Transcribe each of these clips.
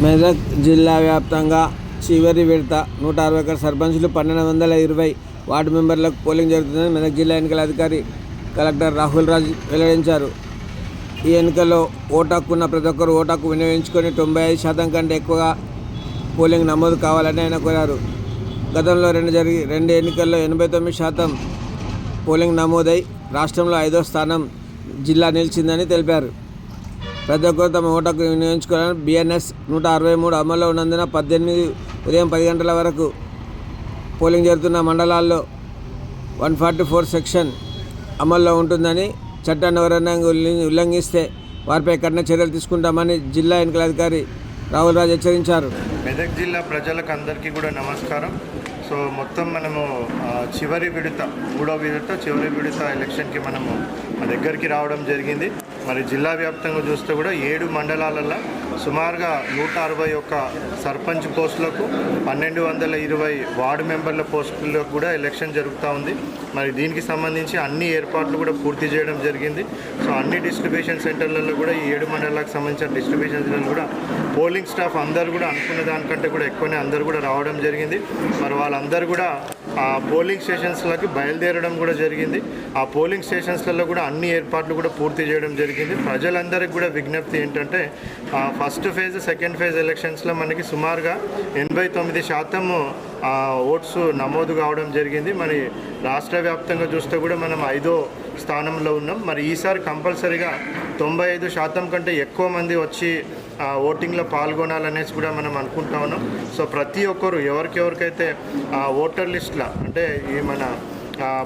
మెదక్ జిల్లా వ్యాప్తంగా చివరి విడత 161 సర్పంచులు 1220 వార్డు మెంబర్లకు పోలింగ్ జరుగుతుందని మెదక్ జిల్లా ఎన్నికల అధికారి కలెక్టర్ రాహుల్ రాజ్ వెల్లడించారు. ఈ ఎన్నికల్లో ఓటు హక్కు ఉన్న ప్రతి ఒక్కరూ ఓటు హక్కు వినియోగించుకొని 95% కంటే ఎక్కువగా పోలింగ్ నమోదు కావాలని ఆయన కోరారు. గతంలో రెండు ఎన్నికల్లో 89% పోలింగ్ నమోదై రాష్ట్రంలో 5వ స్థానం జిల్లా నిలిచిందని తెలిపారు. ప్రతి ఒక్కరు తమ ఓటు హక్కు వినియోగించుకోవాలని BNS 163 అమల్లో ఉన్నందున 18 ఉదయం 10 గంటల వరకు పోలింగ్ జరుగుతున్న మండలాల్లో 144 సెక్షన్ అమల్లో ఉంటుందని, చట్టాన్ని ఎవరైనా ఉల్లంఘిస్తే వారిపై కఠిన చర్యలు తీసుకుంటామని జిల్లా ఎన్నికల అధికారి రాహుల్ రాజ్ హెచ్చరించారు. మెదక్ జిల్లా ప్రజలకు అందరికీ కూడా నమస్కారం. సో మొత్తం మనము చివరి విడత చివరి విడత ఎలక్షన్కి మనము మా దగ్గరికి రావడం జరిగింది. మరి జిల్లా వ్యాప్తంగా చూస్తే కూడా 7 మండలాలలో సుమారుగా 161 సర్పంచ్ పోస్టులకు 1220 వార్డు మెంబర్ల పోస్టులకు కూడా ఎలక్షన్ జరుగుతూ ఉంది. మరి దీనికి సంబంధించి అన్ని ఏర్పాట్లు కూడా పూర్తి చేయడం జరిగింది. సో అన్ని డిస్ట్రిబ్యూషన్ సెంటర్లలో కూడా ఈ 7 మండలాలకు సంబంధించిన డిస్ట్రిబ్యూషన్ సెంటర్లు కూడా పోలింగ్ స్టాఫ్ అందరూ కూడా అనుకున్న దానికంటే కూడా ఎక్కువనే అందరూ కూడా రావడం జరిగింది. మరి వాళ్ళందరూ కూడా ఆ పోలింగ్ స్టేషన్స్లోకి బయలుదేరడం కూడా జరిగింది. ఆ పోలింగ్ స్టేషన్స్లలో కూడా అన్ని ఏర్పాట్లు కూడా పూర్తి చేయడం జరిగింది. ప్రజలందరికీ కూడా విజ్ఞప్తి ఏంటంటే ఫస్ట్ ఫేజ్ సెకండ్ ఫేజ్ ఎలక్షన్స్లో మనకి సుమారుగా 89% ఓట్స్ నమోదు కావడం జరిగింది. మరి రాష్ట్ర వ్యాప్తంగా చూస్తే కూడా మనం 5వ స్థానంలో ఉన్నాం. మరి ఈసారి కంపల్సరీగా 95% కంటే ఎక్కువ మంది వచ్చి ఓటింగ్లో పాల్గొనాలనేసి కూడా మనం అనుకుంటా ఉన్నాం. సో ప్రతి ఒక్కరు ఎవరికైతే ఓటర్ లిస్టుల అంటే ఈ మన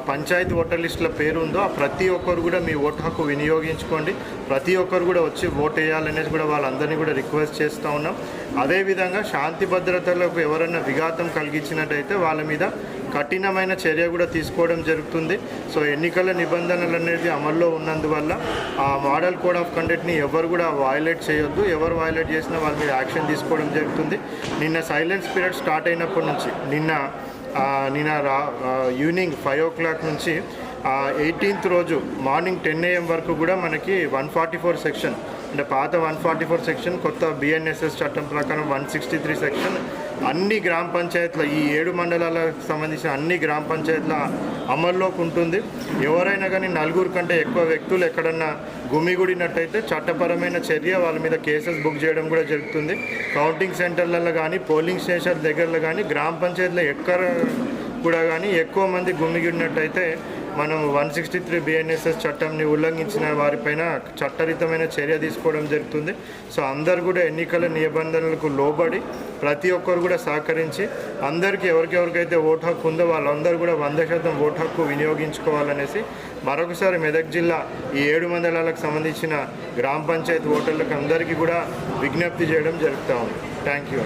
పంచాయతీ ఓటర్ లిస్టుల పేరు ఉందో ప్రతి ఒక్కరు కూడా మీ ఓటు హక్కు వినియోగించుకోండి. ప్రతి ఒక్కరు కూడా వచ్చి ఓటు వేయాలనేసి కూడా వాళ్ళందరినీ కూడా రిక్వెస్ట్ చేస్తూ ఉన్నాం. అదేవిధంగా శాంతి భద్రతలకు ఎవరైనా విఘాతం కలిగించినట్టయితే వాళ్ళ మీద కఠినమైన చర్య కూడా తీసుకోవడం జరుగుతుంది. సో ఎన్నికల నిబంధనలు అనేది అమల్లో ఉన్నందువల్ల ఆ మోడల్ కోడ్ ఆఫ్ కండక్ట్ని ఎవరు కూడా వయలేట్ చేయొద్దు. ఎవరు వయలేట్ చేసినా వాళ్ళ మీద యాక్షన్ తీసుకోవడం జరుగుతుంది. నిన్న సైలెన్స్ పీరియడ్ స్టార్ట్ అయినప్పటి నుంచి నిన్న ఈవినింగ్ 5 o'clock నుంచి 18th రోజు మార్నింగ్ 10 AM వరకు కూడా మనకి 144 సెక్షన్ అంటే పాత 144 సెక్షన్, కొత్త BNSS చట్టం ప్రకారం 163 సెక్షన్ అన్ని గ్రామ పంచాయతీల ఈ 7 మండలాలకు సంబంధించిన అన్ని గ్రామ పంచాయతీల అమల్లోకి ఉంటుంది. ఎవరైనా కానీ 4 కంటే ఎక్కువ వ్యక్తులు ఎక్కడన్నా గుమిగూడినట్టయితే చట్టపరమైన చర్య వాళ్ళ మీద కేసెస్ బుక్ చేయడం కూడా జరుగుతుంది. కౌంటింగ్ సెంటర్లలో కానీ పోలింగ్ స్టేషన్ దగ్గరలో కానీ గ్రామ పంచాయతీలో ఎక్కడ కూడా కానీ ఎక్కువ మంది గుమిగూడినట్టయితే మనం 163 BNSS చట్టంని ఉల్లంఘించిన వారిపైన చట్టరీతమైన చర్య తీసుకోవడం జరుగుతుంది. సో అందరు కూడా ఎన్నికల నిబంధనలకు లోబడి ప్రతి ఒక్కరు కూడా సహకరించి అందరికీ ఎవరికైతే ఓటు హక్కు ఉందో వాళ్ళందరూ కూడా 100% ఓటు హక్కు వినియోగించుకోవాలనేసి మరొకసారి మెదక్ జిల్లా ఈ 7 మండలాలకు సంబంధించిన గ్రామ పంచాయతీ ఓటర్లకు అందరికీ కూడా విజ్ఞప్తి చేయడం జరుగుతూ ఉంది. Thank you.